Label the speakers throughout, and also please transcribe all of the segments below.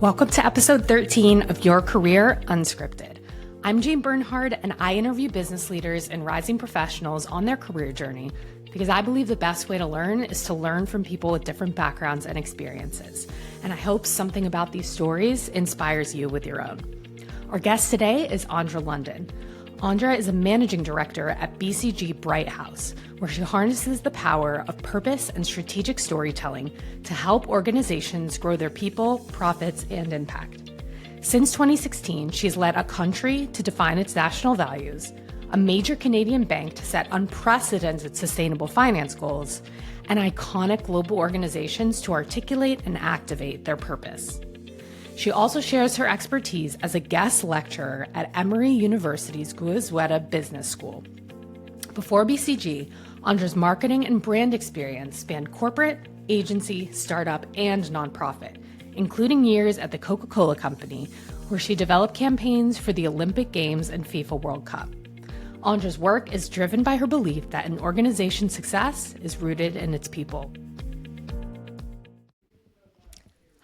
Speaker 1: Welcome to episode 13 of Your Career Unscripted. I'm Jane Bernhard, and I interview business leaders and rising professionals on their career journey because I believe the best way to learn is to learn from people with different backgrounds and experiences. And I hope something about these stories inspires you with your own. Our guest today is Andra London. Andra is a managing director at BCG BrightHouse, where she harnesses the power of purpose and strategic storytelling to help organizations grow their people, profits, and impact. Since 2016, she's led a country to define its national values, a major Canadian bank to set unprecedented sustainable finance goals, and iconic global organizations to articulate and activate their purpose. She also shares her expertise as a guest lecturer at Emory University's Goizueta Business School. Before BCG, Andra's marketing and brand experience spanned corporate, agency, startup, and nonprofit, including years at the Coca-Cola Company, where she developed campaigns for the Olympic Games and FIFA World Cup. Andra's work is driven by her belief that an organization's success is rooted in its people.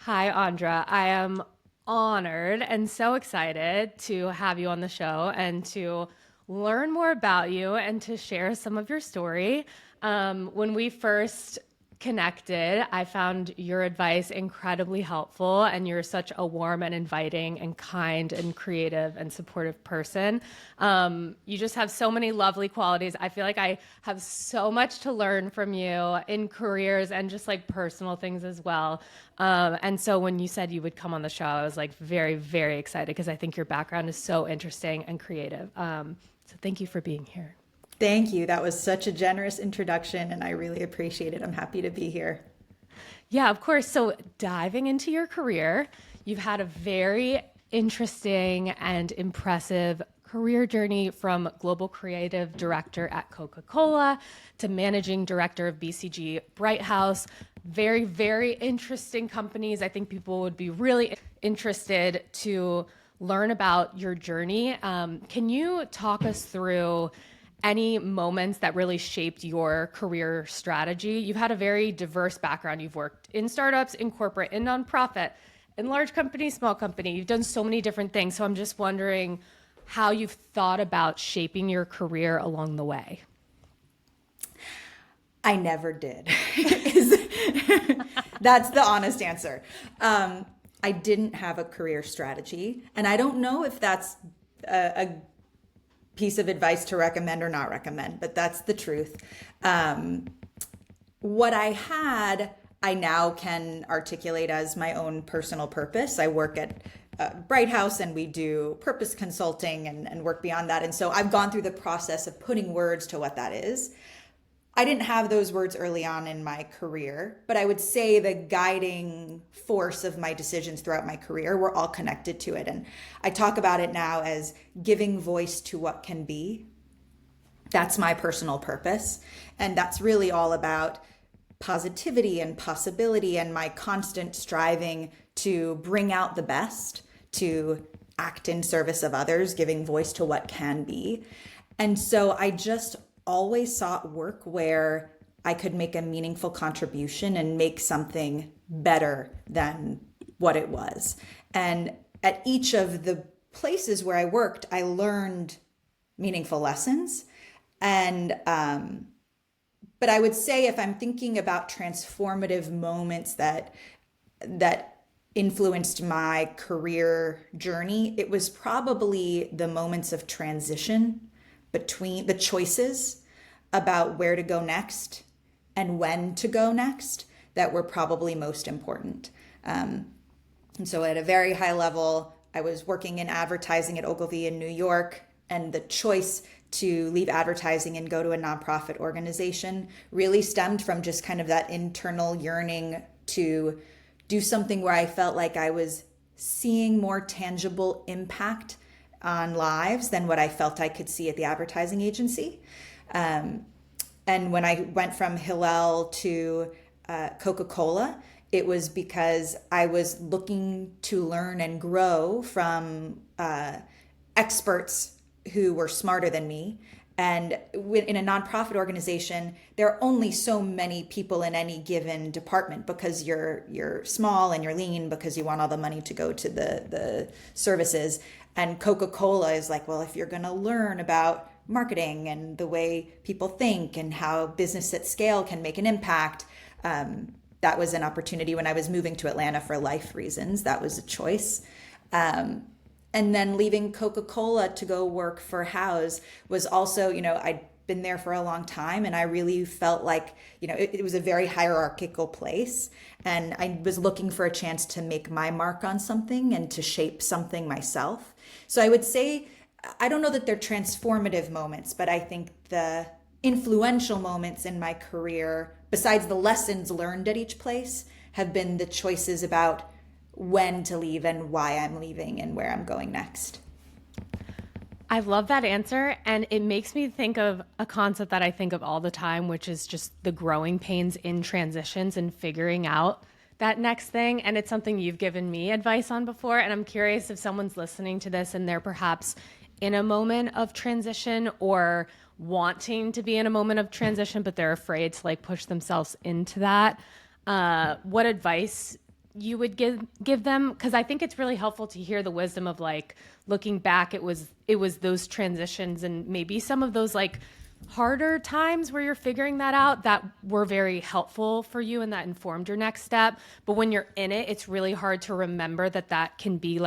Speaker 1: Hi, Andra. I am honored and so excited to have you on the show and to learn more about you and to share some of your story. When we first connected, I found your advice incredibly helpful, and you're such a warm and inviting and kind and creative and supportive person. You just have so many lovely qualities. I feel like I have so much to learn from you in careers and just like personal things as well. And so when you said you would come on the show, I was like very, very excited because I think your background is so interesting and creative. So thank you for being here.
Speaker 2: Thank you. That was such a generous introduction, and I really appreciate it. I'm happy to be here.
Speaker 1: Yeah, of course. So diving into your career, you've had a very interesting and impressive career journey from global creative director at Coca-Cola to managing director of BCG BrightHouse. Very, very interesting companies. I think people would be really interested to learn about your journey. Can you talk us through any moments that really shaped your career strategy? You've had a very diverse background. You've worked in startups, in corporate, in nonprofit, in large company, small company. You've done so many different things. So I'm just wondering how you've thought about shaping your career along the way.
Speaker 2: I never did. That's the honest answer. I didn't have a career strategy, and I don't know if that's a piece of advice to recommend or not recommend, but that's the truth. What I had, I now can articulate as my own personal purpose. I work at BrightHouse, and we do purpose consulting and work beyond that. And so I've gone through the process of putting words to what that is. I didn't have those words early on in my career, but I would say the guiding force of my decisions throughout my career were all connected to it. And I talk about it now as giving voice to what can be. That's my personal purpose. And that's really all about positivity and possibility and my constant striving to bring out the best, to act in service of others, giving voice to what can be. And so I just always sought work where I could make a meaningful contribution and make something better than what it was. And at each of the places where I worked, I learned meaningful lessons. And but I would say if I'm thinking about transformative moments that influenced my career journey, it was probably the moments of transition between the choices about where to go next and when to go next that were probably most important. And so at a very high level, I was working in advertising at Ogilvy in New York, and the choice to leave advertising and go to a nonprofit organization really stemmed from just kind of that internal yearning to do something where I felt like I was seeing more tangible impact on lives than what I felt I could see at the advertising agency. And when I went from Hillel to Coca-Cola, it was because I was looking to learn and grow from experts who were smarter than me And in a nonprofit organization, there are only so many people in any given department because you're small and you're lean because you want all the money to go to the services. And Coca-Cola is like, well, if you're going to learn about marketing and the way people think and how business at scale can make an impact, that was an opportunity when I was moving to Atlanta for life reasons. That was a choice. And then leaving Coca-Cola to go work for House was also, I'd been there for a long time, and I really felt like, it was a very hierarchical place. And I was looking for a chance to make my mark on something and to shape something myself. So I would say, I don't know that they're transformative moments, but I think the influential moments in my career, besides the lessons learned at each place, have been the choices about when to leave and why I'm leaving and where I'm going next.
Speaker 1: I love that answer. And it makes me think of a concept that I think of all the time, which is just the growing pains in transitions and figuring out that next thing. And it's something you've given me advice on before. And I'm curious if someone's listening to this and they're perhaps in a moment of transition or wanting to be in a moment of transition, but they're afraid to push themselves into that. What advice you would give them? Because I think it's really helpful to hear the wisdom of looking back, it was those transitions and maybe some of those harder times where you're figuring that out that were very helpful for you and that informed your next step. But when you're in it, it's really hard to remember that can be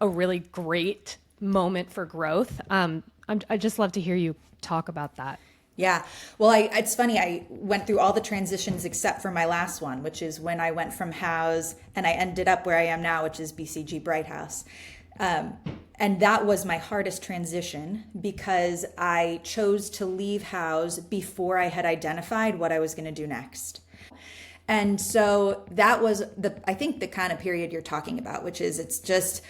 Speaker 1: a really great moment for growth. I just love to hear you talk about that.
Speaker 2: Yeah. Well, it's funny. I went through all the transitions except for my last one, which is when I went from House and I ended up where I am now, which is BCG BrightHouse. And that was my hardest transition because I chose to leave House before I had identified what I was going to do next. And so that was I think the kind of period you're talking about, which is it's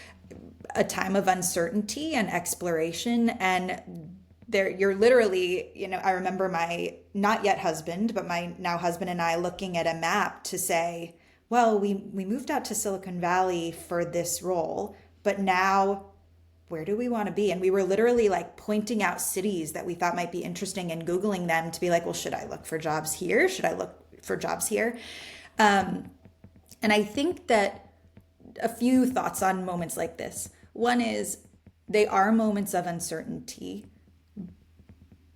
Speaker 2: a time of uncertainty and exploration. And you're literally, I remember my not yet husband, but my now husband and I looking at a map to say, well, we moved out to Silicon Valley for this role, but now where do we want to be? And we were literally pointing out cities that we thought might be interesting and Googling them to be well, should I look for jobs here? Should I look for jobs here? And I think that a few thoughts on moments like this. One is they are moments of uncertainty,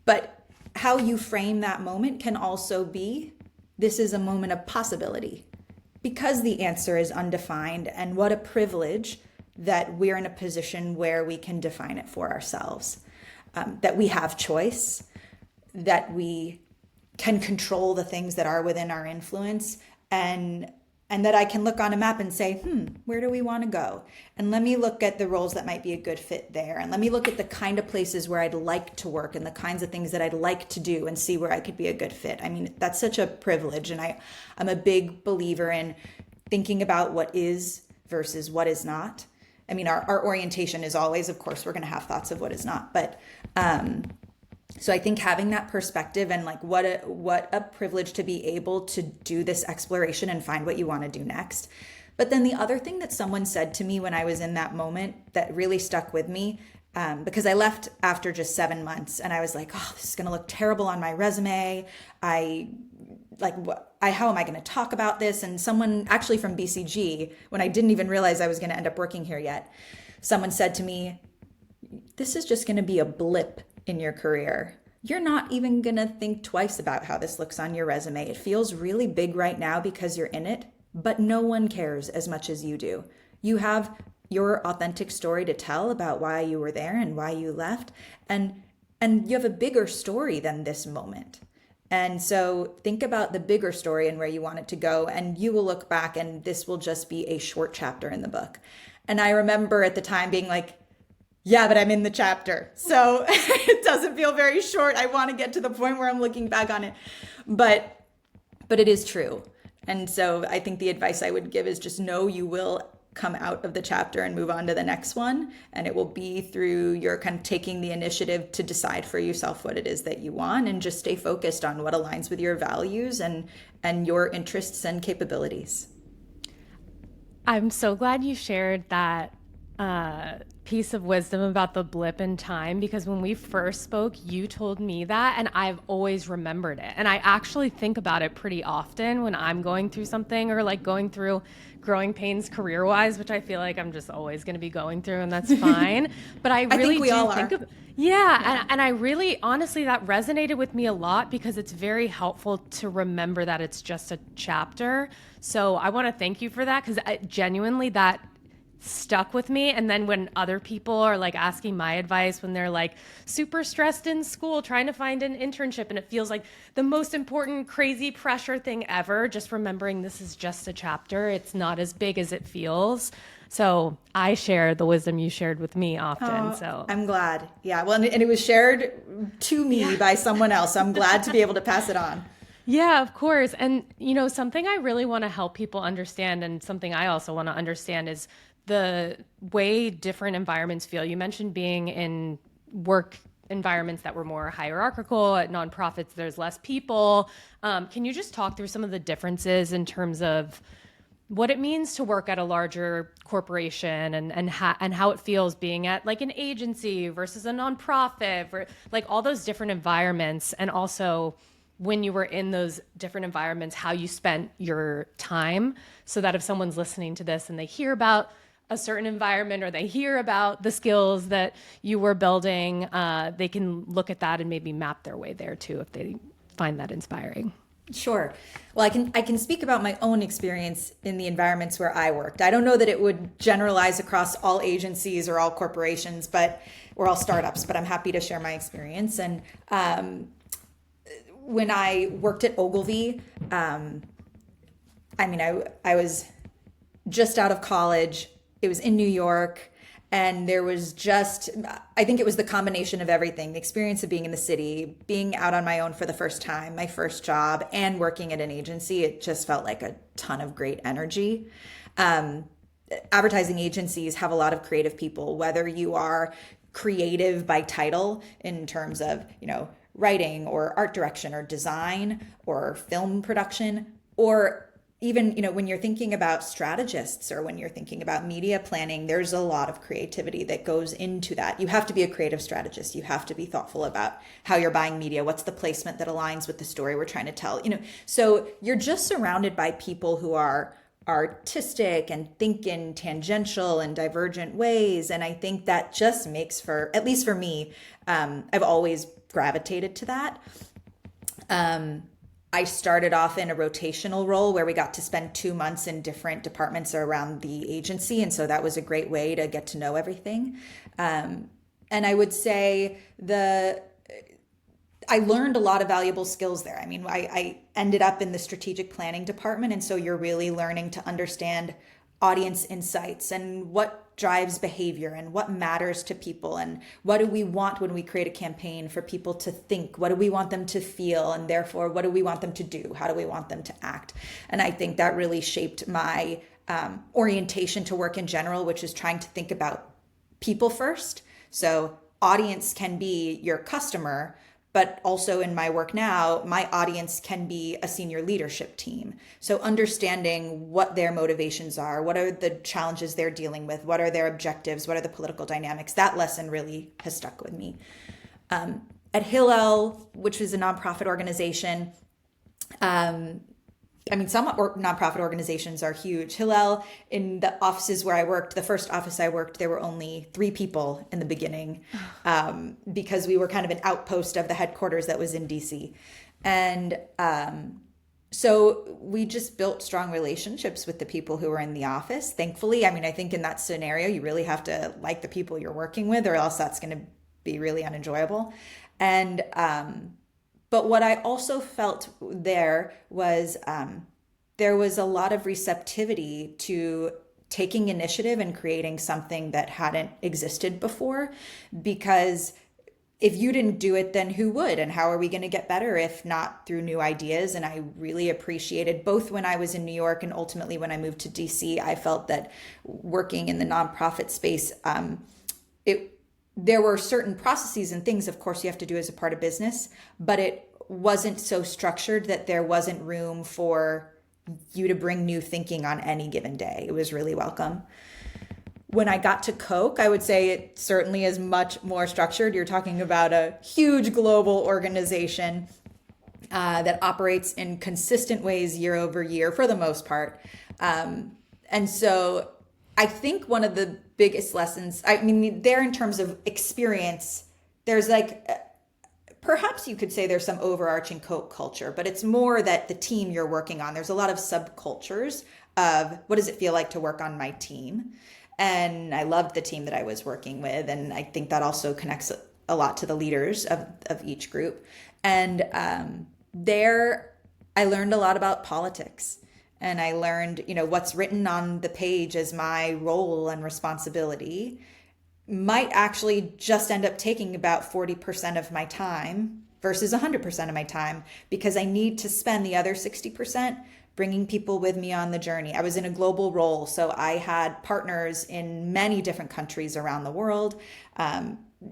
Speaker 2: but how you frame that moment can also be, this is a moment of possibility because the answer is undefined. And what a privilege that we're in a position where we can define it for ourselves, that we have choice, that we can control the things that are within our influence, and that I can look on a map and say, where do we want to go? And let me look at the roles that might be a good fit there. And let me look at the kind of places where I'd like to work and the kinds of things that I'd like to do and see where I could be a good fit. I mean, that's such a privilege. And I'm a big believer in thinking about what is versus what is not. I mean, our orientation is always, of course, we're going to have thoughts of what is not. But so I think having that perspective and what a privilege to be able to do this exploration and find what you want to do next. But then the other thing that someone said to me when I was in that moment that really stuck with me, because I left after just 7 months and I was oh, this is going to look terrible on my resume. How am I going to talk about this? And someone actually from BCG, when I didn't even realize I was going to end up working here yet, someone said to me, this is just going to be a blip in your career. You're not even going to think twice about how this looks on your resume. It feels really big right now because you're in it, but no one cares as much as you do. You have your authentic story to tell about why you were there and why you left. And you have a bigger story than this moment. And so think about the bigger story and where you want it to go. And you will look back and this will just be a short chapter in the book. And I remember at the time being yeah, but I'm in the chapter. So it doesn't feel very short. I want to get to the point where I'm looking back on it. But it is true. And so I think the advice I would give is just know you will come out of the chapter and move on to the next one. And it will be through your kind of taking the initiative to decide for yourself what it is that you want and just stay focused on what aligns with your values and your interests and capabilities.
Speaker 1: I'm so glad you shared that piece of wisdom about the blip in time, because when we first spoke, you told me that, and I've always remembered it. And I actually think about it pretty often when I'm going through something, or like going through growing pains career wise, which I feel like I'm just always going to be going through, and that's fine. But I really
Speaker 2: think we all
Speaker 1: think
Speaker 2: are.
Speaker 1: of, yeah. And I really, honestly, that resonated with me a lot, because it's very helpful to remember that it's just a chapter. So I want to thank you for that, because genuinely that stuck with me. And then when other people are like asking my advice, when they're like super stressed in school trying to find an internship, and it feels like the most important crazy pressure thing ever, just remembering this is just a chapter. It's not as big as it feels. So I share the wisdom you shared with me often. So
Speaker 2: I'm glad. Yeah. Well, and it was shared to me by someone else. So I'm glad to be able to pass it on.
Speaker 1: yeah, of course. And, you know, something I really want to help people understand, and something I also want to understand, is the way different environments feel. You mentioned being in work environments that were more hierarchical. At nonprofits, there's less people. Can you just talk through some of the differences in terms of what it means to work at a larger corporation, and how it feels being at like an agency versus a nonprofit, or like all those different environments, and also when you were in those different environments, how you spent your time, so that if someone's listening to this and they hear about a certain environment, or they hear about the skills that you were building, they can look at that and maybe map their way there too, if they find that inspiring.
Speaker 2: Sure. Well, I can speak about my own experience in the environments where I worked. I don't know that it would generalize across all agencies or all corporations, or all startups, but I'm happy to share my experience. And when I worked at Ogilvy, I was just out of college. It was in New York, and there was I think it was the combination of everything: the experience of being in the city, being out on my own for the first time, my first job, and working at an agency. It just felt like a ton of great energy. Advertising agencies have a lot of creative people, whether you are creative by title in terms of, writing or art direction or design or film production, or even, when you're thinking about strategists, or when you're thinking about media planning, there's a lot of creativity that goes into that. You have to be a creative strategist. You have to be thoughtful about how you're buying media. What's the placement that aligns with the story we're trying to tell? So you're just surrounded by people who are artistic and think in tangential and divergent ways. And I think that just makes for, at least for me, I've always gravitated to that. I started off in a rotational role where we got to spend 2 months in different departments around the agency. And so that was a great way to get to know everything. And I would say I learned a lot of valuable skills there. I ended up in the strategic planning department. And so you're really learning to understand audience insights and what drives behavior and what matters to people, and what do we want when we create a campaign for people to think, what do we want them to feel, and therefore what do we want them to do, how do we want them to act. And I think that really shaped my orientation to work in general, which is trying to think about people first. So audience can be your customer, but also in my work now, my audience can be a senior leadership team. So understanding what their motivations are, what are the challenges they're dealing with, what are their objectives, what are the political dynamics, that lesson really has stuck with me. At Hillel, which is a nonprofit organization, some nonprofit organizations are huge. Hillel, in the offices where I worked, the first office I worked, there were only 3 people in the beginning, because we were kind of an outpost of the headquarters that was in DC. And so we just built strong relationships with the people who were in the office. Thankfully, I think in that scenario, you really have to like the people you're working with, or else that's going to be really unenjoyable. And but what I also felt there was a lot of receptivity to taking initiative and creating something that hadn't existed before. Because if you didn't do it, then who would? And how are we going to get better if not through new ideas? And I really appreciated, both when I was in New York and ultimately when I moved to DC, I felt that working in the nonprofit space, there were certain processes and things, of course, you have to do as a part of business, but it wasn't so structured that there wasn't room for you to bring new thinking on any given day. It was really welcome. When I got to Coke, I would say it certainly is much more structured. You're talking about a huge global organization that operates in consistent ways year over year for the most part. And so I think one of the biggest lessons, I mean, there in terms of experience, there's like, perhaps you could say there's some overarching Coke culture, but it's more that the team you're working on, there's a lot of subcultures of what does it feel like to work on my team? And I loved the team that I was working with. And I think that also connects a lot to the leaders of each group. And there, I learned a lot about politics. And I learned, what's written on the page as my role and responsibility might actually just end up taking about 40% of my time versus 100% of my time, because I need to spend the other 60% bringing people with me on the journey. I was in a global role, so I had partners in many different countries around the world,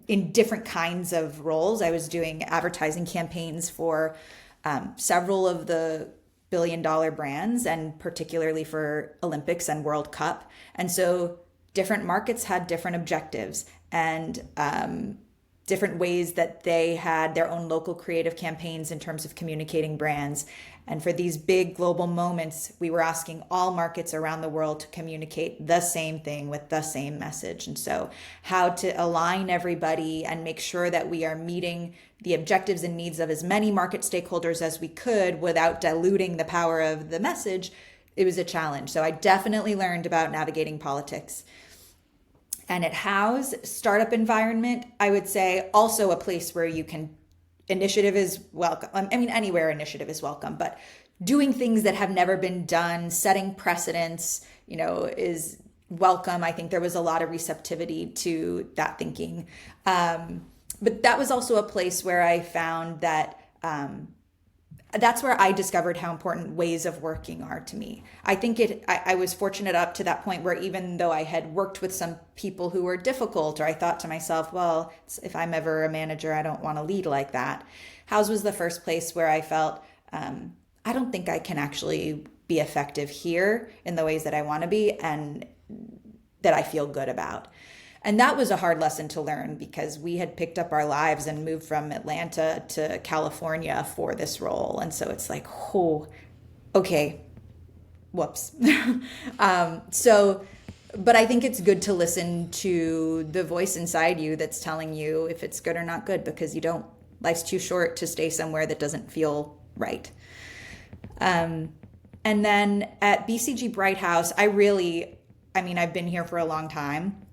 Speaker 2: in different kinds of roles. I was doing advertising campaigns for several of the billion-dollar brands, and particularly for Olympics and World Cup. And so different markets had different objectives and different ways that they had their own local creative campaigns in terms of communicating brands. And for these big global moments, we were asking all markets around the world to communicate the same thing with the same message. And so how to align everybody and make sure that we are meeting the objectives and needs of as many market stakeholders as we could without diluting the power of the message, it was a challenge. So I definitely learned about navigating politics. And at House startup environment, I would say also a place where you can, initiative is welcome. I mean, anywhere initiative is welcome, but doing things that have never been done, setting precedents, is welcome. I think there was a lot of receptivity to that thinking. But that was also a place where I found that that's where I discovered how important ways of working are to me. I think I was fortunate up to that point where even though I had worked with some people who were difficult, or I thought to myself, well, if I'm ever a manager, I don't want to lead like that. House was the first place where I felt, I don't think I can actually be effective here in the ways that I want to be and that I feel good about. And that was a hard lesson to learn, because we had picked up our lives and moved from Atlanta to California for this role. And so it's like, oh, okay, whoops. But I think it's good to listen to the voice inside you that's telling you if it's good or not good, because life's too short to stay somewhere that doesn't feel right. And then at BCG BrightHouse, I've been here for a long time.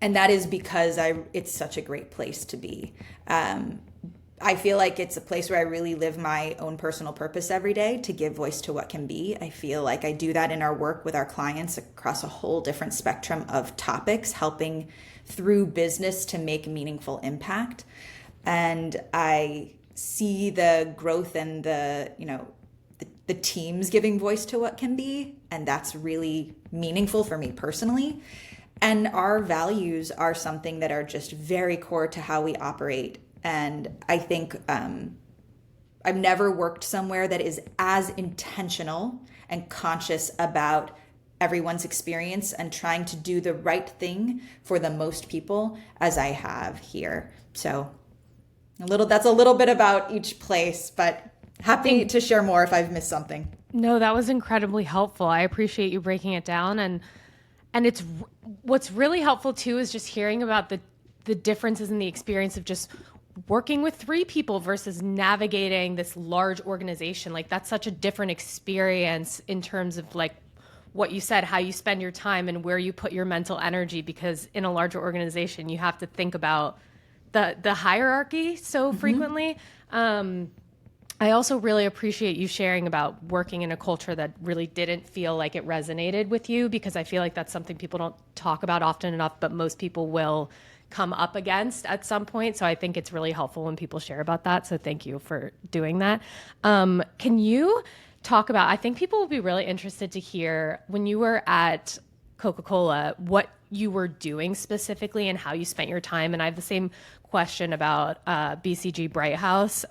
Speaker 2: And that is because it's such a great place to be. I feel like it's a place where I really live my own personal purpose every day to give voice to what can be. I feel like I do that in our work with our clients across a whole different spectrum of topics, helping through business to make meaningful impact. And I see the growth and the teams giving voice to what can be. And that's really meaningful for me personally. And our values are something that are just very core to how we operate. And I think I've never worked somewhere that is as intentional and conscious about everyone's experience and trying to do the right thing for the most people as I have here. So that's a little bit about each place, but happy to share more if I've missed something.
Speaker 1: No, that was incredibly helpful. I appreciate you breaking it down. And it's what's really helpful too is just hearing about the differences in the experience of just working with 3 people versus navigating this large organization. Like, that's such a different experience in terms of like what you said, how you spend your time and where you put your mental energy, because in a larger organization, you have to think about the hierarchy so frequently. I also really appreciate you sharing about working in a culture that really didn't feel like it resonated with you, because I feel like that's something people don't talk about often enough, but most people will come up against at some point. So I think it's really helpful when people share about that. So thank you for doing that. Can you talk about, I think people will be really interested to hear, when you were at Coca-Cola, what you were doing specifically and how you spent your time. And I have the same question about BCG BrightHouse,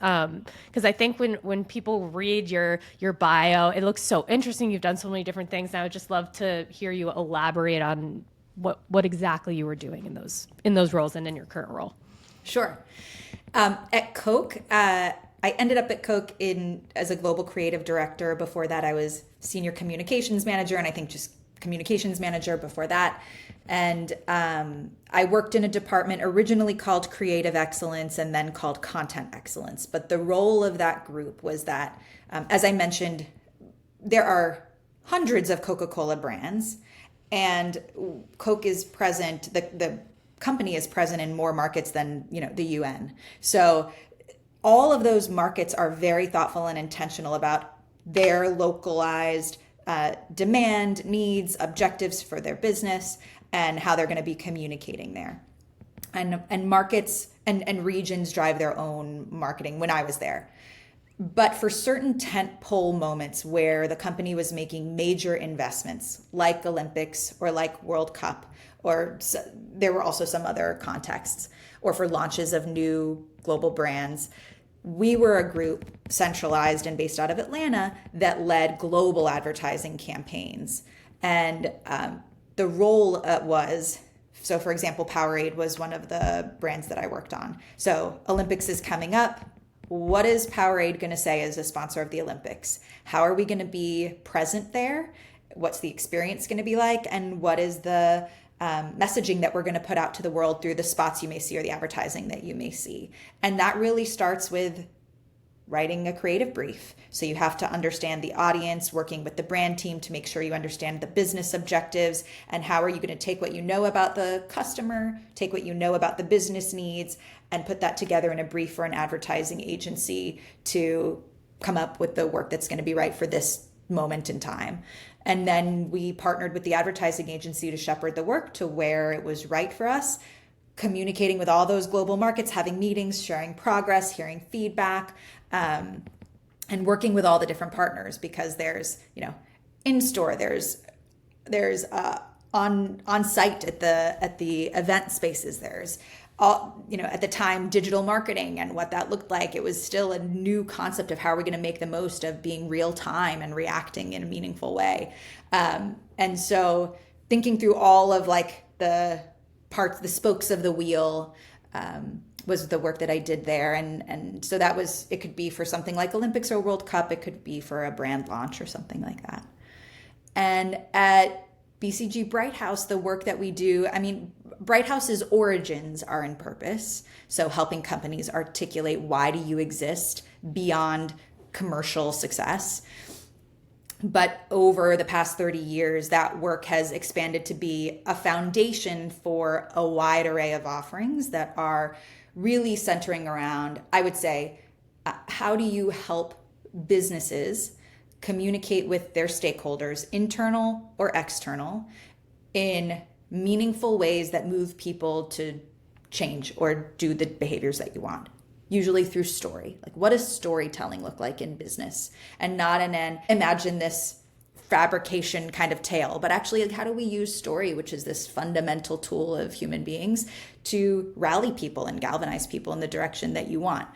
Speaker 1: because I think when people read your bio, it looks so interesting. You've done so many different things. And I would just love to hear you elaborate on what exactly you were doing in those roles and in your current role.
Speaker 2: Sure. At Coke, I ended up at Coke as a global creative director. Before that, I was senior communications manager, and I think just communications manager before that. And I worked in a department originally called Creative Excellence and then called Content Excellence. But the role of that group was that, as I mentioned, there are hundreds of Coca-Cola brands, and Coke is present, the company is present in more markets than, the UN. So all of those markets are very thoughtful and intentional about their localized demand, needs, objectives for their business, and how they're going to be communicating there. And markets and regions drive their own marketing when I was there. But for certain tentpole moments where the company was making major investments, like Olympics or like World Cup, there were also some other contexts, or for launches of new global brands, we were a group centralized and based out of Atlanta that led global advertising campaigns. And the role so for example, Powerade was one of the brands that I worked on. So Olympics is coming up. What is Powerade going to say as a sponsor of the Olympics? How are we going to be present there? What's the experience going to be like? And what is the messaging that we're going to put out to the world through the spots you may see or the advertising that you may see? And that really starts with writing a creative brief. So you have to understand the audience, working with the brand team to make sure you understand the business objectives, and how are you going to take what you know about the customer, take what you know about the business needs, and put that together in a brief for an advertising agency to come up with the work that's going to be right for this moment in time. And then we partnered with the advertising agency to shepherd the work to where it was right for us, communicating with all those global markets, having meetings, sharing progress, hearing feedback, and working with all the different partners, because there's, in store, there's on site at the event spaces, there's all, at the time, digital marketing and what that looked like. It was still a new concept of how are we going to make the most of being real time and reacting in a meaningful way. And so thinking through all of the parts, the spokes of the wheel, was the work that I did there. And so it could be for something like Olympics or World Cup. It could be for a brand launch or something like that. And at BCG BrightHouse, the work that we do, BrightHouse's origins are in purpose. So helping companies articulate, why do you exist beyond commercial success? But over the past 30 years, that work has expanded to be a foundation for a wide array of offerings that are really centering around, I would say, how do you help businesses communicate with their stakeholders, internal or external, in meaningful ways that move people to change or do the behaviors that you want. Usually through story. What does storytelling look like in business? And not imagine this fabrication kind of tale, but actually, how do we use story, which is this fundamental tool of human beings, to rally people and galvanize people in the direction that you want?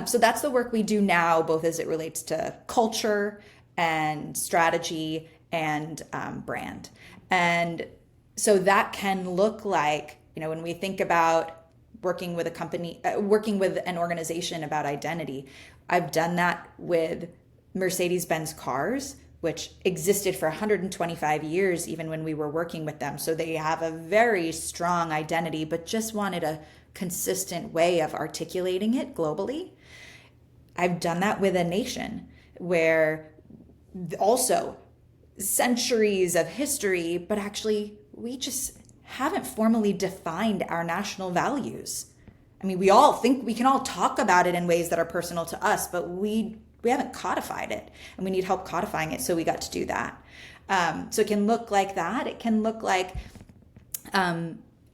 Speaker 2: So that's the work we do now, both as it relates to culture and strategy and brand. And so that can look like, when we think about working with a company, working with an organization about identity. I've done that with Mercedes-Benz cars, which existed for 125 years, even when we were working with them. So they have a very strong identity, but just wanted a consistent way of articulating it globally. I've done that with a nation where also centuries of history, but actually we just haven't formally defined our national values. We all think we can all talk about it in ways that are personal to us, but we haven't codified it, and we need help codifying it. So we got to do that. So it can look like that. It can look like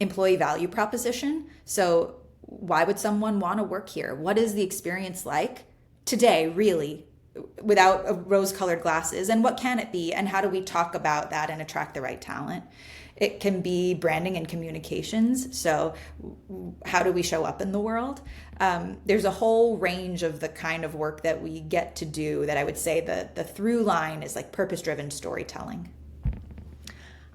Speaker 2: employee value proposition. So why would someone want to work here? What is the experience like today, really, without rose-colored glasses? And what can it be? And how do we talk about that and attract the right talent? It can be branding and communications. So how do we show up in the world? There's a whole range of the kind of work that we get to do that I would say the through line is purpose-driven storytelling.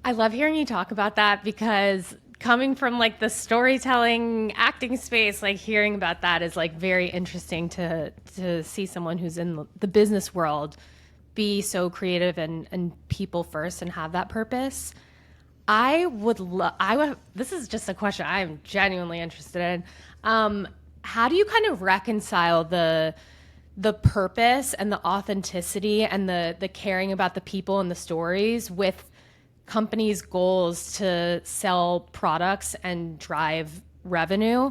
Speaker 1: I love hearing you talk about that because coming from like the storytelling acting space, like hearing about that is like very interesting to see someone who's in the business world be so creative and people first and have that purpose. This is just a question I'm genuinely interested in. How do you kind of reconcile the purpose and the authenticity and the caring about the people and the stories with companies' goals to sell products and drive revenue?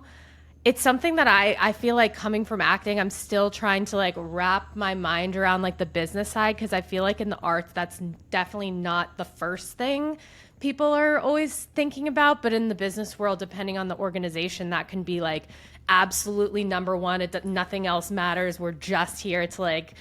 Speaker 1: It's something that I feel like coming from acting, I'm still trying to like wrap my mind around like the business side, because I feel like in the arts, that's definitely not the first thing people are always thinking about. But in the business world, depending on the organization, that can be like absolutely number one. Nothing else matters. We're just here to like,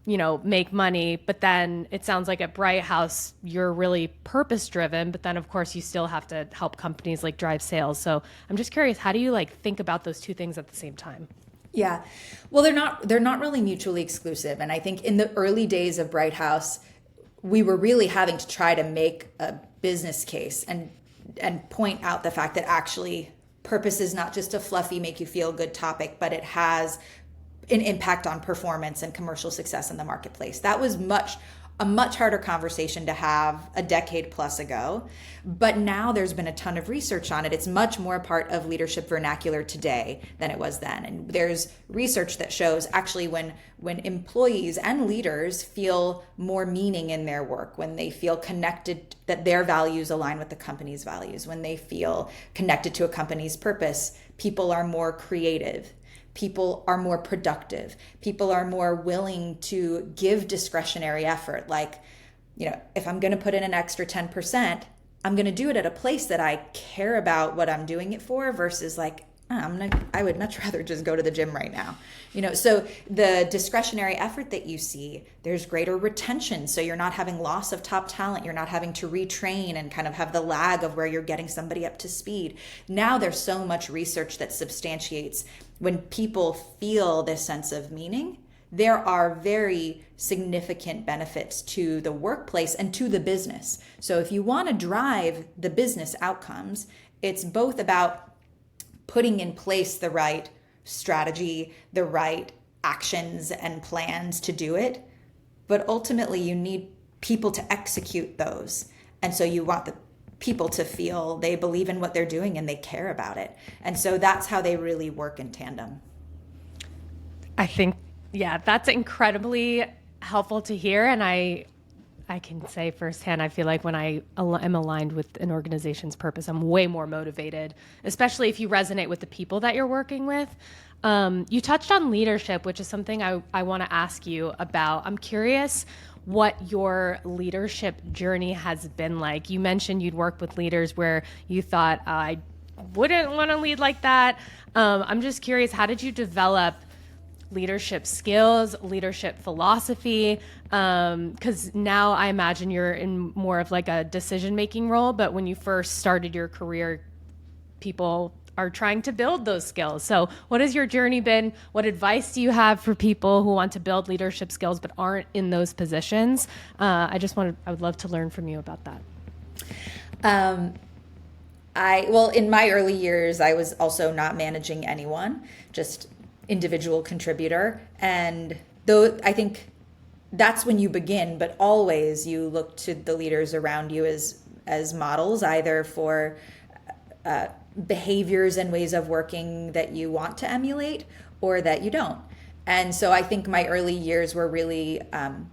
Speaker 1: make money. But then it sounds like at BrightHouse, you're really purpose driven, but then of course you still have to help companies like drive sales. So I'm just curious, how do you like think about those two things at the same time?
Speaker 2: Yeah. Well, they're not really mutually exclusive. And I think in the early days of BrightHouse, we were really having to try to make a business case and point out the fact that actually purpose is not just a fluffy, make you feel good topic, but it has an impact on performance and commercial success in the marketplace. That was a much harder conversation to have a decade plus ago. But now there's been a ton of research on it. It's much more part of leadership vernacular today than it was then. And there's research that shows actually when employees and leaders feel more meaning in their work, when they feel connected, that their values align with the company's values, when they feel connected to a company's purpose, people are more creative. People are more productive. People are more willing to give discretionary effort. Like, if I'm going to put in an extra 10%, I'm going to do it at a place that I care about what I'm doing it for versus like, I would much rather just go to the gym right now. So the discretionary effort that you see, there's greater retention. So you're not having loss of top talent. You're not having to retrain and kind of have the lag of where you're getting somebody up to speed. Now there's so much research that substantiates when people feel this sense of meaning, there are very significant benefits to the workplace and to the business. So if you want to drive the business outcomes, it's both about putting in place the right strategy, the right actions and plans to do it. But ultimately, you need people to execute those. And so you want the people to feel they believe in what they're doing and they care about it. And so that's how they really work in tandem.
Speaker 1: I think, yeah, that's incredibly helpful to hear. And I can say firsthand, I feel like when I am aligned with an organization's purpose, I'm way more motivated, especially if you resonate with the people that you're working with. You touched on leadership, which is something I want to ask you about. I'm curious what your leadership journey has been like. You mentioned you'd worked with leaders where you thought, I wouldn't want to lead like that. I'm just curious, how did you develop leadership skills, leadership philosophy? Because now I imagine you're in more of like a decision-making role, but when you first started your career, people are trying to build those skills. So what has your journey been? What advice do you have for people who want to build leadership skills but aren't in those positions? I would love to learn from you about that.
Speaker 2: In my early years, I was also not managing anyone, just individual contributor. And though I think that's when you begin, but always you look to the leaders around you as models, either for behaviors and ways of working that you want to emulate or that you don't. And so I think my early years were really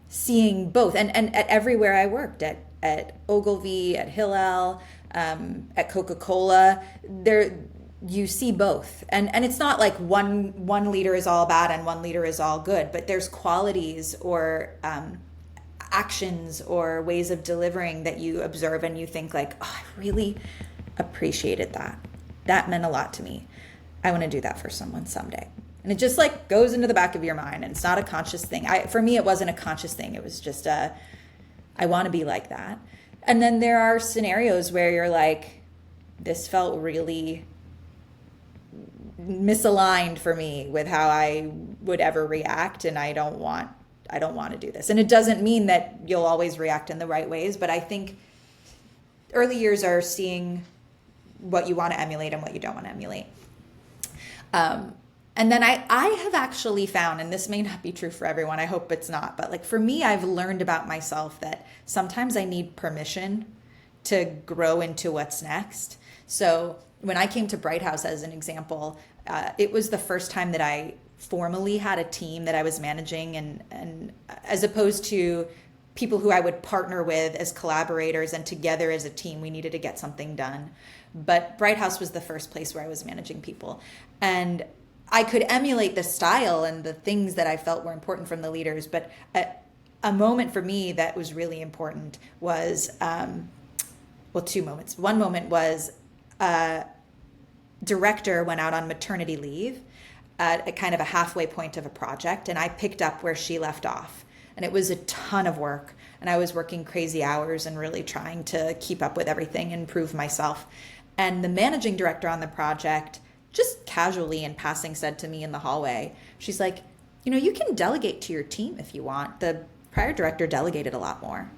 Speaker 2: seeing both, and at everywhere I worked, at Ogilvy, at Hillel, at Coca-Cola, there you see both. And it's not like one leader is all bad and one leader is all good, but there's qualities or actions or ways of delivering that you observe and you think like, oh, I really appreciated that. That meant a lot to me. I want to do that for someone someday. And it just like goes into the back of your mind, and it's not a conscious thing. For me, it wasn't a conscious thing. It was just I want to be like that. And then there are scenarios where you're like, this felt really misaligned for me with how I would ever react, and I don't want to do this. And it doesn't mean that you'll always react in the right ways, but I think early years are seeing what you want to emulate and what you don't want to emulate. And then I have actually found, and this may not be true for everyone, I hope it's not, but like for me, I've learned about myself that sometimes I need permission to grow into what's next. So when I came to BrightHouse, as an example, it was the first time that I formally had a team that I was managing, and as opposed to people who I would partner with as collaborators, and together as a team, we needed to get something done. But BrightHouse was the first place where I was managing people. And I could emulate the style and the things that I felt were important from the leaders. But a moment for me that was really important was, two moments. One moment was a director went out on maternity leave at a kind of a halfway point of a project, and I picked up where she left off. And it was a ton of work, and I was working crazy hours and really trying to keep up with everything and prove myself. And the managing director on the project just casually in passing said to me in the hallway, she's like, you can delegate to your team if you want. The prior director delegated a lot more.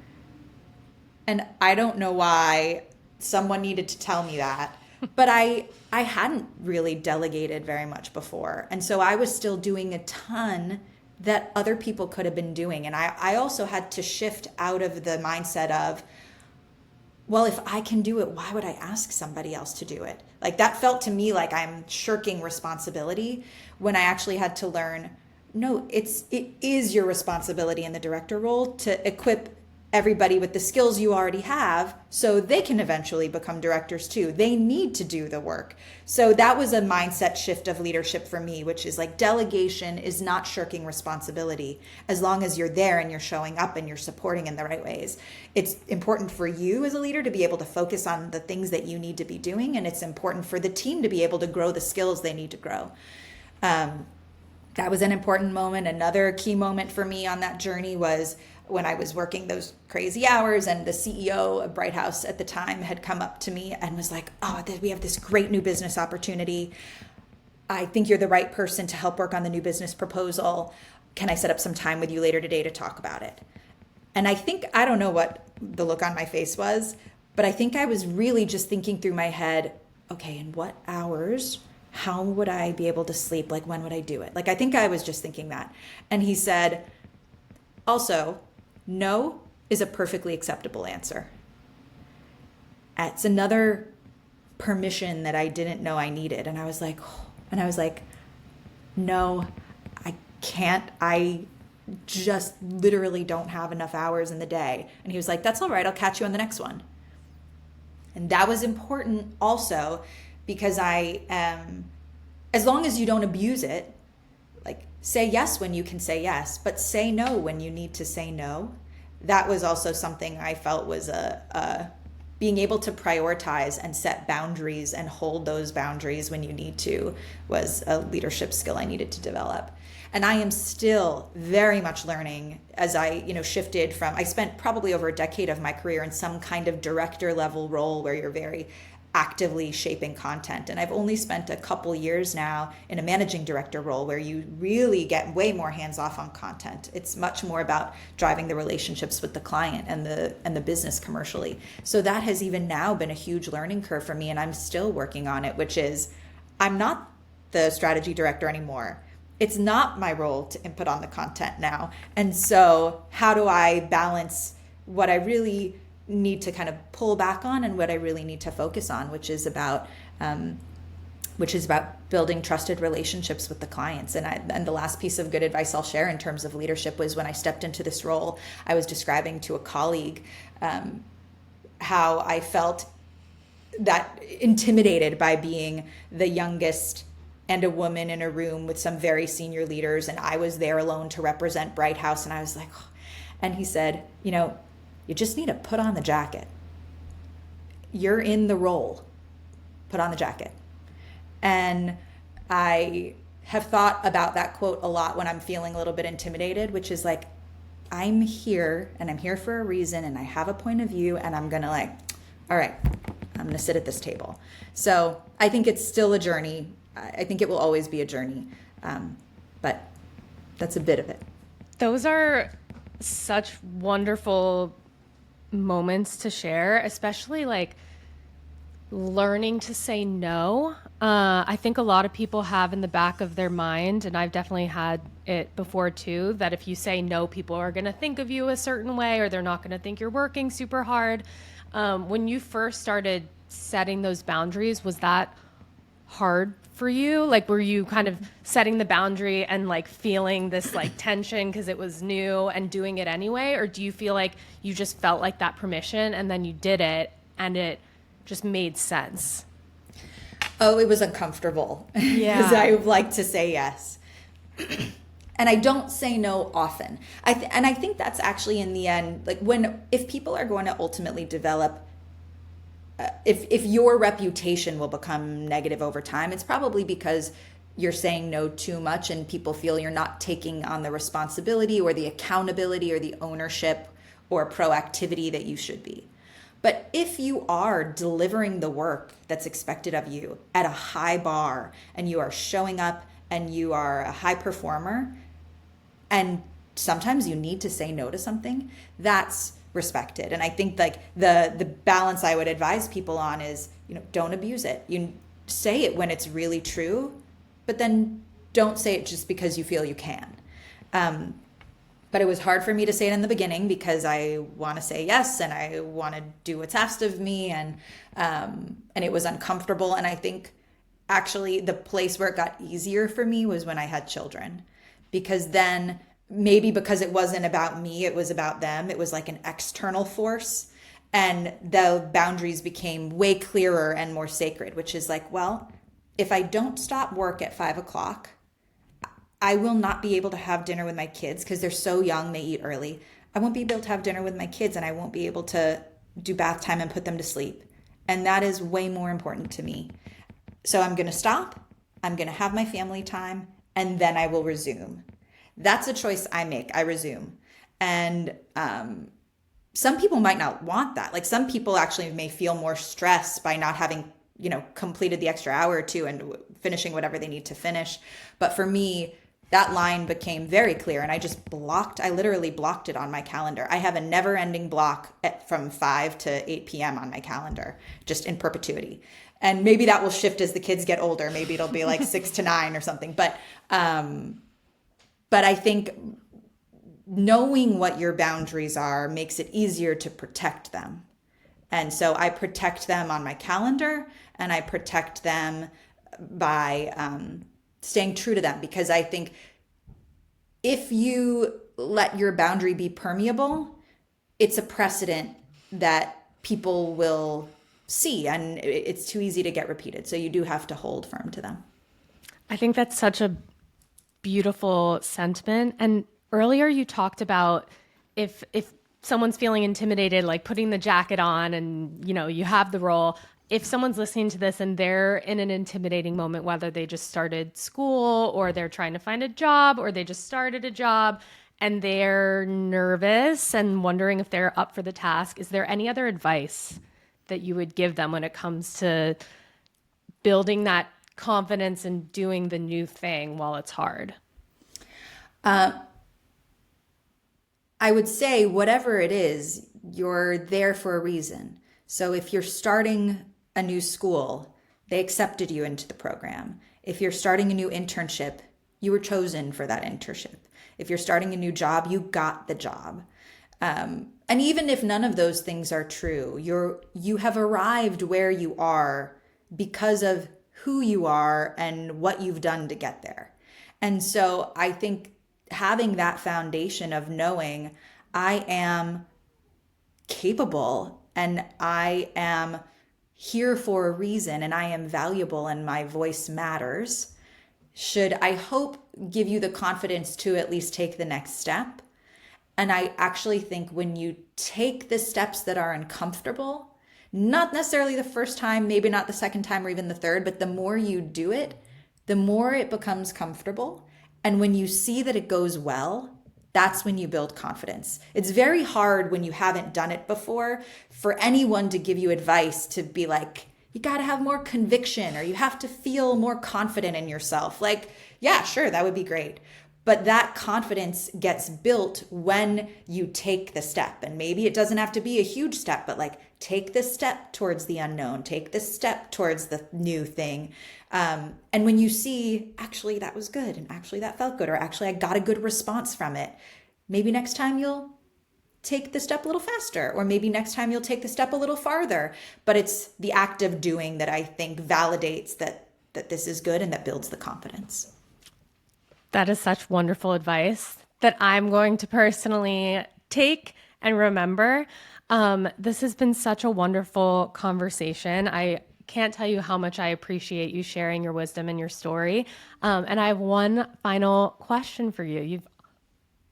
Speaker 2: And I don't know why someone needed to tell me that, but I hadn't really delegated very much before. And so I was still doing a ton that other people could have been doing. And I also had to shift out of the mindset of, well, if I can do it, why would I ask somebody else to do it? Like that felt to me like I'm shirking responsibility, when I actually had to learn, no, it is your responsibility in the director role to equip everybody with the skills you already have so they can eventually become directors too. They need to do the work. So that was a mindset shift of leadership for me, which is like delegation is not shirking responsibility as long as you're there and you're showing up and you're supporting in the right ways. It's important for you as a leader to be able to focus on the things that you need to be doing, and it's important for the team to be able to grow the skills they need to grow. That was an important moment. Another key moment for me on that journey was when I was working those crazy hours, and the CEO of BrightHouse at the time had come up to me and was like, oh, we have this great new business opportunity. I think you're the right person to help work on the new business proposal. Can I set up some time with you later today to talk about it? And I don't know what the look on my face was, but I think I was really just thinking through my head, okay, in what hours? How would I be able to sleep? Like, when would I do it? Like, I think I was just thinking that. And he said, also, no is a perfectly acceptable answer. It's another permission that I didn't know I needed. And I was like, no, I can't. I just literally don't have enough hours in the day. And he was like, that's all right. I'll catch you on the next one. And that was important also, because as long as you don't abuse it, like say yes when you can say yes, but say no when you need to say no. That was also something I felt was being able to prioritize and set boundaries and hold those boundaries when you need to was a leadership skill I needed to develop. And I am still very much learning as I, shifted from, I spent probably over a decade of my career in some kind of director level role where you're very actively shaping content. And I've only spent a couple years now in a managing director role where you really get way more hands off on content. It's much more about driving the relationships with the client and the business commercially. So that has even now been a huge learning curve for me, and I'm still working on it, which is I'm not the strategy director anymore. It's not my role to input on the content now. And so how do I balance what I really need to kind of pull back on and what I really need to focus on, which is about building trusted relationships with the clients. And the last piece of good advice I'll share in terms of leadership was when I stepped into this role, I was describing to a colleague how I felt that intimidated by being the youngest and a woman in a room with some very senior leaders, and I was there alone to represent BrightHouse. And I was like, oh. And he said, you just need to put on the jacket. You're in the role. Put on the jacket. And I have thought about that quote a lot when I'm feeling a little bit intimidated, which is like, I'm here and I'm here for a reason and I have a point of view, and I'm going to all right, I'm going to sit at this table. So I think it's still a journey. I think it will always be a journey. But that's a bit of it.
Speaker 1: Those are such wonderful moments to share, especially like learning to say no. I think a lot of people have in the back of their mind, and I've definitely had it before too, that if you say no, people are going to think of you a certain way, or they're not going to think you're working super hard. When you first started setting those boundaries, was that hard for you? Like, were you kind of setting the boundary and like feeling this like tension because it was new and doing it anyway? Or do you feel like you just felt like that permission and then you did it and it just made sense?
Speaker 2: Oh, it was uncomfortable.
Speaker 1: Yeah.
Speaker 2: Because I like to say yes. And I don't say no often. And I think that's actually in the end, like if people are going to ultimately develop, if your reputation will become negative over time, it's probably because you're saying no too much and people feel you're not taking on the responsibility or the accountability or the ownership or proactivity that you should be. But if you are delivering the work that's expected of you at a high bar and you are showing up and you are a high performer, and sometimes you need to say no to something, that's respected. And I think like the balance I would advise people on is, don't abuse it. You say it when it's really true, but then don't say it just because you feel you can. But it was hard for me to say it in the beginning because I want to say yes and I want to do what's asked of me, and it was uncomfortable. And I think actually the place where it got easier for me was when I had children, because then maybe because it wasn't about me, it was about them. It was like an external force, and the boundaries became way clearer and more sacred, which is like, well, if I don't stop work at 5:00, I will not be able to have dinner with my kids because they're so young, they eat early. I won't be able to have dinner with my kids, and I won't be able to do bath time and put them to sleep. And that is way more important to me. So I'm going to stop, I'm going to have my family time, and then I will resume. That's a choice I make. I resume. And some people might not want that. Like some people actually may feel more stressed by not having, completed the extra hour or two and finishing whatever they need to finish. But for me, that line became very clear, and I literally blocked it on my calendar. I have a never ending block from 5 to 8 p.m. on my calendar, just in perpetuity. And maybe that will shift as the kids get older. Maybe it'll be like 6 to 9 or something. But I think knowing what your boundaries are makes it easier to protect them. And so I protect them on my calendar, and I protect them by staying true to them, because I think if you let your boundary be permeable, it's a precedent that people will see, and it's too easy to get repeated. So you do have to hold firm to them.
Speaker 1: I think that's such a beautiful sentiment. And earlier you talked about if someone's feeling intimidated, like putting the jacket on and, you have the role. If someone's listening to this and they're in an intimidating moment, whether they just started school or they're trying to find a job or they just started a job and they're nervous and wondering if they're up for the task, is there any other advice that you would give them when it comes to building that confidence and doing the new thing while it's hard?
Speaker 2: I would say whatever it is, you're there for a reason. So if you're starting a new school, they accepted you into the program. If you're starting a new internship, you were chosen for that internship. If you're starting a new job, you got the job. And even if none of those things are true, you have arrived where you are because of who you are and what you've done to get there. And so I think having that foundation of knowing I am capable and I am here for a reason and I am valuable and my voice matters should, I hope, give you the confidence to at least take the next step. And I actually think when you take the steps that are uncomfortable, not necessarily the first time, maybe not the second time or even the third, but the more you do it, the more it becomes comfortable. And when you see that it goes well, that's when you build confidence. It's very hard when you haven't done it before for anyone to give you advice to be like, you got to have more conviction or you have to feel more confident in yourself. Like, yeah, sure, that would be great. But that confidence gets built when you take the step. And maybe it doesn't have to be a huge step, but like take the step towards the unknown, take the step towards the new thing. And when you see, actually, that was good, and actually that felt good, or actually I got a good response from it, maybe next time you'll take the step a little faster, or maybe next time you'll take the step a little farther. But it's the act of doing that I think validates that this is good and that builds the confidence.
Speaker 1: That is such wonderful advice that I'm going to personally take and remember. This has been such a wonderful conversation. I can't tell you how much I appreciate you sharing your wisdom and your story. And I have one final question for you. You've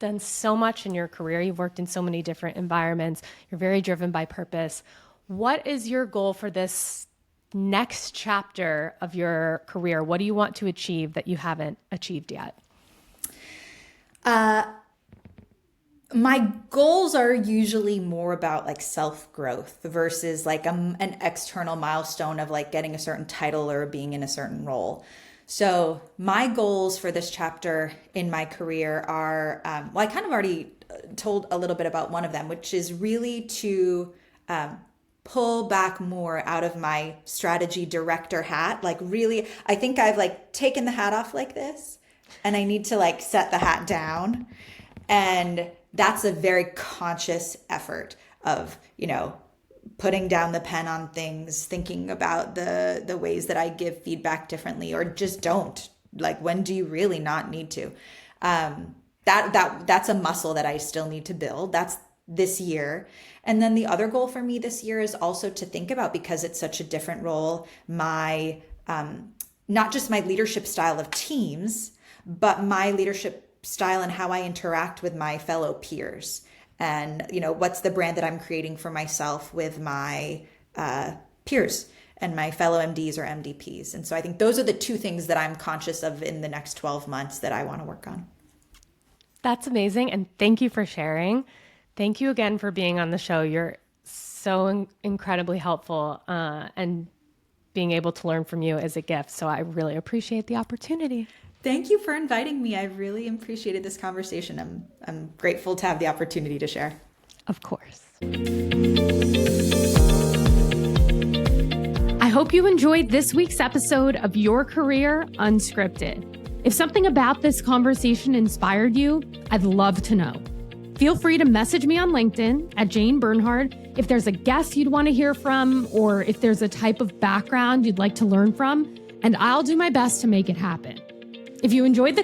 Speaker 1: done so much in your career. You've worked in so many different environments. You're very driven by purpose. What is your goal for this next chapter of your career? What do you want to achieve that you haven't achieved yet?
Speaker 2: My goals are usually more about like self-growth versus like an external milestone of like getting a certain title or being in a certain role. So my goals for this chapter in my career are, well, I kind of already told a little bit about one of them, which is really to pull back more out of my strategy director hat. Like really, I think I've like taken the hat off like this, and I need to like set the hat down. And that's a very conscious effort of, putting down the pen on things, thinking about the ways that I give feedback differently, or just don't. Like, when do you really not need to? That's a muscle that I still need to build. That's this year. And then the other goal for me this year is also to think about, because it's such a different role, my not just my leadership style of teams, but my leadership style and how I interact with my fellow peers. And, what's the brand that I'm creating for myself with my peers and my fellow MDs or MDPs. And so I think those are the two things that I'm conscious of in the next 12 months that I want to work on.
Speaker 1: That's amazing. And thank you for sharing. Thank you again for being on the show. You're so incredibly helpful, and being able to learn from you is a gift. So I really appreciate the opportunity.
Speaker 2: Thank you for inviting me. I really appreciated this conversation. I'm grateful to have the opportunity to share.
Speaker 1: Of course. I hope you enjoyed this week's episode of Your Career Unscripted. If something about this conversation inspired you, I'd love to know. Feel free to message me on LinkedIn at Jane Bernhard if there's a guest you'd want to hear from, or if there's a type of background you'd like to learn from, and I'll do my best to make it happen. If you enjoyed the